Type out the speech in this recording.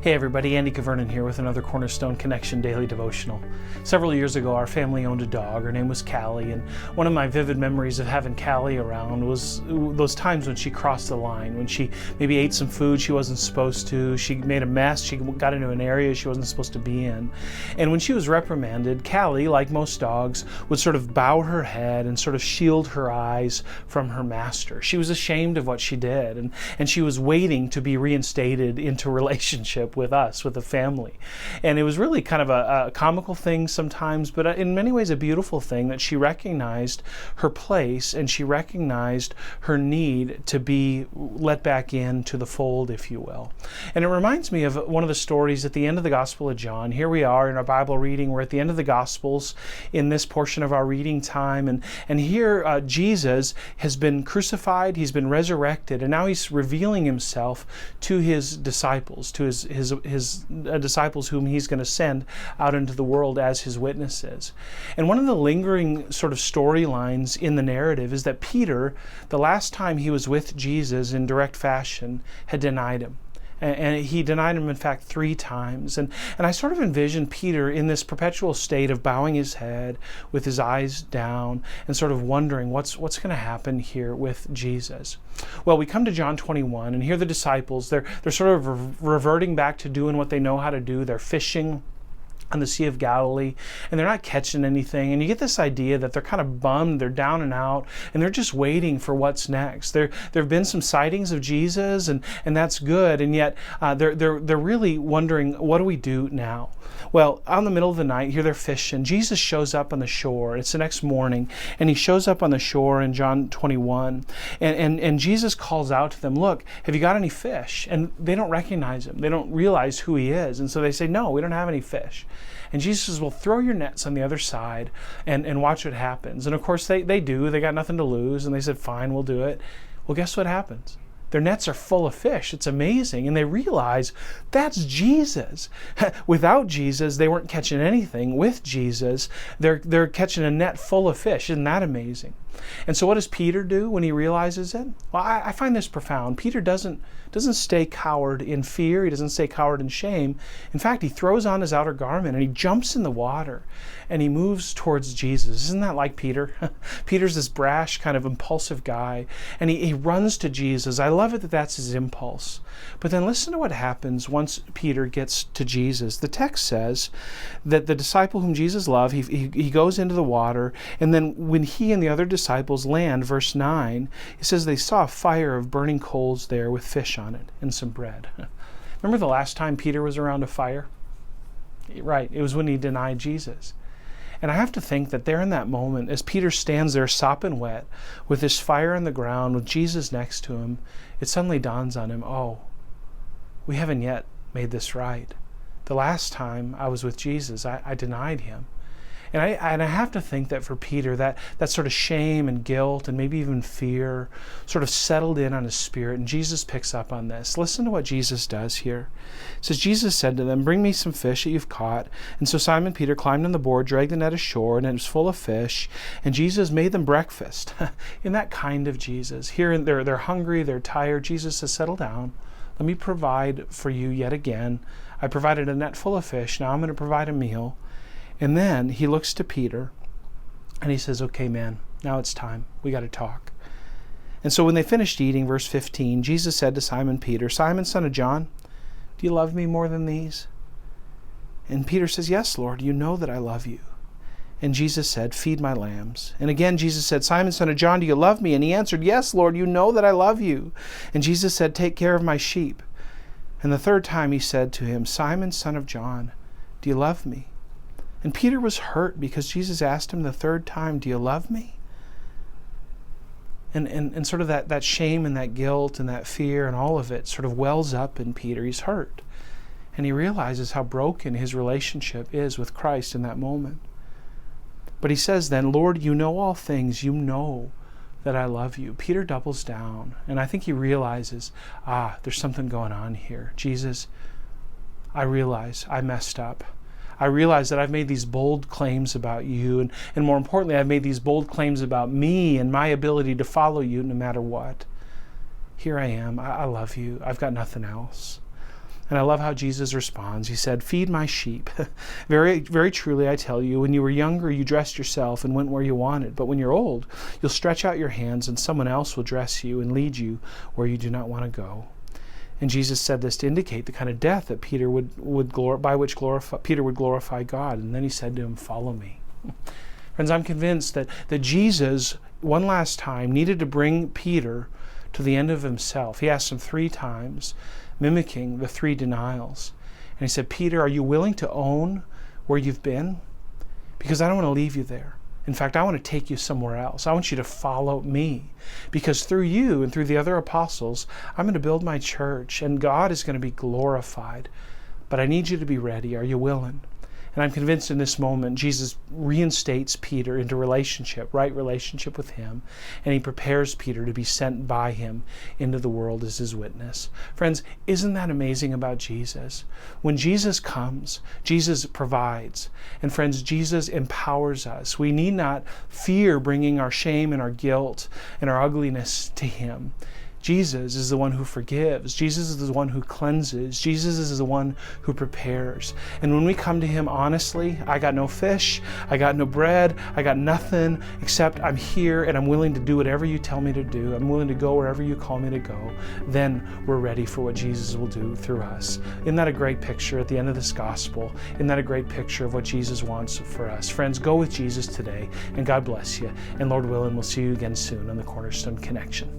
Hey everybody, Andy Kvernen here with another Cornerstone Connection Daily Devotional. Several years ago, our family owned a dog. Her name was Cali, and one of my vivid memories of having Cali around was those times when she crossed the line, when she maybe ate some food she wasn't supposed to, she made a mess, she got into an area she wasn't supposed to be in. And when she was reprimanded, Cali, like most dogs, would sort of bow her head and sort of shield her eyes from her master. She was ashamed of what she did, and she was waiting to be reinstated into relationship with us, with the family. And it was really kind of a comical thing sometimes, but in many ways a beautiful thing that she recognized her place and she recognized her need to be let back into the fold, if you will. And it reminds me of one of the stories at the end of the Gospel of John. Here we are in our Bible reading. We're at the end of the Gospels in this portion of our reading time. And here Jesus has been crucified, he's been resurrected, and now he's revealing himself to his disciples, to his disciples whom he's going to send out into the world as his witnesses. And one of the lingering sort of storylines in the narrative is that Peter, the last time he was with Jesus in direct fashion, had denied him. And he denied him, in fact, 3 times. And I sort of envision Peter in this perpetual state of bowing his head with his eyes down and sort of wondering what's going to happen here with Jesus. Well, we come to John 21, and here the disciples, they're sort of reverting back to doing what they know how to do. They're fishing on the Sea of Galilee, and they're not catching anything. And you get this idea that they're kind of bummed, they're down and out, and they're just waiting for what's next. There have been some sightings of Jesus, and that's good, and yet they're really wondering, what do we do now? Well, out in the middle of the night, here they're fishing. Jesus shows up on the shore. It's the next morning, and he shows up on the shore in John 21, and Jesus calls out to them, "Look, have you got any fish?" And they don't recognize him. They don't realize who he is, and so they say, "No, we don't have any fish." And Jesus says, "Well, throw your nets on the other side and watch what happens." And of course they do. They got nothing to lose, and they said, "Fine, we'll do it." Well, guess what happens? Their nets are full of fish. It's amazing. And they realize that's Jesus. Without Jesus, they weren't catching anything. With Jesus, they're catching a net full of fish. Isn't that amazing? And so what does Peter do when he realizes it? Well, I find this profound. Peter doesn't stay coward in fear. He doesn't stay coward in shame. In fact, he throws on his outer garment and he jumps in the water and he moves towards Jesus. Isn't that like Peter? Peter's this brash, kind of impulsive guy, and he runs to Jesus. I love it that that's his impulse. But then listen to what happens once Peter gets to Jesus. The text says that the disciple whom Jesus loved, he goes into the water, and then when he and the other disciples land, verse 9, it says they saw a fire of burning coals there with fish on it and some bread. Remember the last time Peter was around a fire? Right, it was when he denied Jesus. And I have to think that there in that moment, as Peter stands there sopping wet with this fire on the ground, with Jesus next to him, it suddenly dawns on him, oh, we haven't yet made this right. The last time I was with Jesus, I denied him. And I have to think that for Peter, that sort of shame and guilt and maybe even fear sort of settled in on his spirit, and Jesus picks up on this. Listen to what Jesus does here. It says, Jesus said to them, "Bring me some fish that you've caught." And so Simon Peter climbed on the board, dragged the net ashore, and it was full of fish. And Jesus made them breakfast. In that kind of Jesus. Here they're hungry, they're tired. Jesus says, "Settle down. Let me provide for you yet again. I provided a net full of fish. Now I'm going to provide a meal." And then he looks to Peter and he says, "Okay, man, now it's time. We got to talk." And so when they finished eating, verse 15, Jesus said to Simon Peter, "Simon, son of John, do you love me more than these?" And Peter says, "Yes, Lord, you know that I love you." And Jesus said, "Feed my lambs." And again Jesus said, "Simon, son of John, do you love me?" And he answered, "Yes, Lord, you know that I love you." And Jesus said, "Take care of my sheep." And the third time he said to him, "Simon, son of John, do you love me?" And Peter was hurt because Jesus asked him the third time, "Do you love me?" And sort of that shame and that guilt and that fear and all of it sort of wells up in Peter. He's hurt. And he realizes how broken his relationship is with Christ in that moment. But he says then, "Lord, you know all things. You know that I love you." Peter doubles down. And I think he realizes, there's something going on here. Jesus, I realize I messed up. I realize that I've made these bold claims about you, and more importantly, I've made these bold claims about me and my ability to follow you no matter what. Here I am. I love you. I've got nothing else. And I love how Jesus responds. He said, "Feed my sheep. Very, very truly, I tell you, when you were younger, you dressed yourself and went where you wanted. But when you're old, you'll stretch out your hands and someone else will dress you and lead you where you do not want to go." And Jesus said this to indicate the kind of death that Peter would glorify God. And then he said to him, "Follow me." Friends, I'm convinced that Jesus, one last time, needed to bring Peter to the end of himself. He asked him 3 times, mimicking the 3 denials. And he said, "Peter, are you willing to own where you've been? Because I don't want to leave you there. In fact, I want to take you somewhere else. I want you to follow me. Because through you and through the other apostles, I'm going to build my church and God is going to be glorified. But I need you to be ready. Are you willing?" And I'm convinced in this moment, Jesus reinstates Peter into right relationship with him, and he prepares Peter to be sent by him into the world as his witness. Friends, isn't that amazing about Jesus? When Jesus comes, Jesus provides. And friends, Jesus empowers us. We need not fear bringing our shame and our guilt and our ugliness to him. Jesus is the one who forgives. Jesus is the one who cleanses. Jesus is the one who prepares. And when we come to him honestly, I got no fish, I got no bread, I got nothing except I'm here and I'm willing to do whatever you tell me to do. I'm willing to go wherever you call me to go. Then we're ready for what Jesus will do through us. Isn't that a great picture at the end of this gospel? Isn't that a great picture of what Jesus wants for us? Friends, go with Jesus today and God bless you. And Lord willing, we'll see you again soon on the Cornerstone Connection.